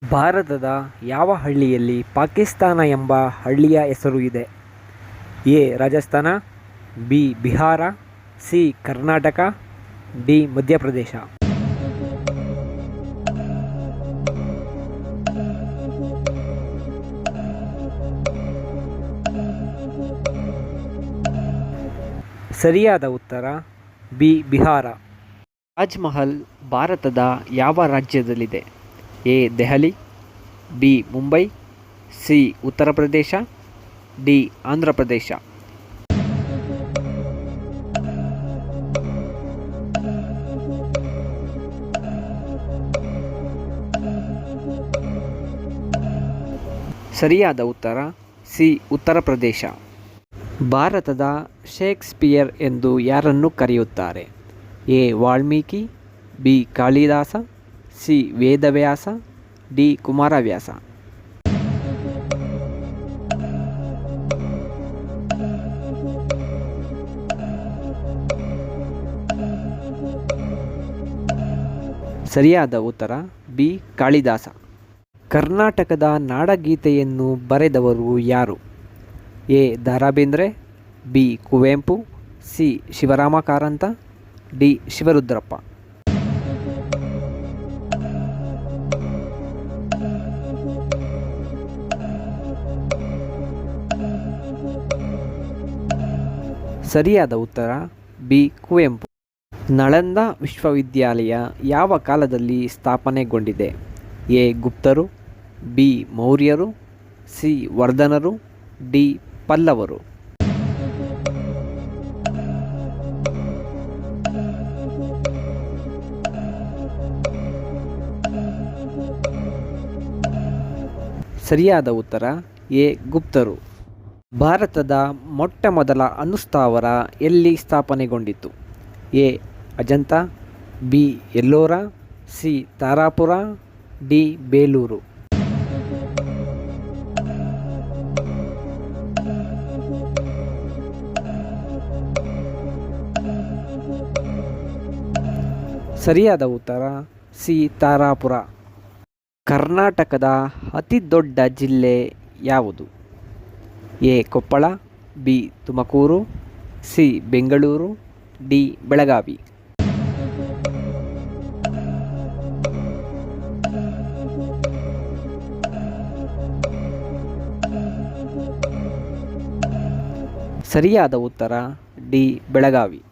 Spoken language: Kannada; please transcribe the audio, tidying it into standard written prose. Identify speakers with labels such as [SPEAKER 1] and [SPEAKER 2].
[SPEAKER 1] ಭಾರತದ ಯಾವ ಹಳ್ಳಿಯಲ್ಲಿ ಪಾಕಿಸ್ತಾನ ಎಂಬ ಹಳ್ಳಿಯ ಹೆಸರು ಇದೆ? A. Rajasthan, B. Bihar, C. Karnataka, D. Madhya Pradesh. ಸರಿಯಾದ ಉತ್ತರ ಬಿ. ಬಿಹಾರ. ತಾಜ್ ಮಹಲ್ ಭಾರತದ ಯಾವ ರಾಜ್ಯದಲ್ಲಿದೆ? A. Delhi, B. Mumbai, C. Uttar Pradesh, D. Andhra Pradesh. ಸರಿಯಾದ ಉತ್ತರ ಸಿ. ಉತ್ತರ ಪ್ರದೇಶ. ಭಾರತದ ಶೇಕ್ಸ್ಪಿಯರ್ ಎಂದು ಯಾರನ್ನು ಕರೆಯುತ್ತಾರೆ? A. Valmiki, B. Kalidasa, C. Vedavyasa, D. Kumaravyasa. ಸರಿಯಾದ ಉತ್ತರ ಬಿ. ಕಾಳಿದಾಸ. ಕರ್ನಾಟಕದ ನಾಡಗೀತೆಯನ್ನು ಬರೆದವರು ಯಾರು? A. Da. Ra Bendre, B. Kuvempu, C. Shivarama Karanth, D. Shivarudrappa. ಸರಿಯಾದ ಉತ್ತರ ಬಿ. ಕುವೆಂಪು. ನಳಂದ ವಿಶ್ವವಿದ್ಯಾಲಯ ಯಾವ ಕಾಲದಲ್ಲಿ ಸ್ಥಾಪನೆಗೊಂಡಿದೆ? ಎ. ಗುಪ್ತರು, ಬಿ. ಮೌರ್ಯರು, ಸಿ. ವರ್ಧನರು, ಡಿ. ಪಲ್ಲವರು. ಸರಿಯಾದ ಉತ್ತರ ಎ. ಗುಪ್ತರು. ಭಾರತದ ಮೊಟ್ಟಮೊದಲ ಅಣುಸ್ಥಾವರ ಎಲ್ಲಿ ಸ್ಥಾಪನೆಗೊಂಡಿತು? A. Ajanta, B. Ellora, C. Tarapur, D. Belur. ಸರಿಯಾದ ಉತ್ತರ ಸಿ. ತಾರಾಪುರ. ಕರ್ನಾಟಕದ ಅತಿ ದೊಡ್ಡ ಜಿಲ್ಲೆ ಯಾವುದು? A. Koppal, B. Tumakuru, C. Bengaluru, D. Belagavi. ಸರಿಯಾದ ಉತ್ತರ ಡಿ. ಬೆಳಗಾವಿ.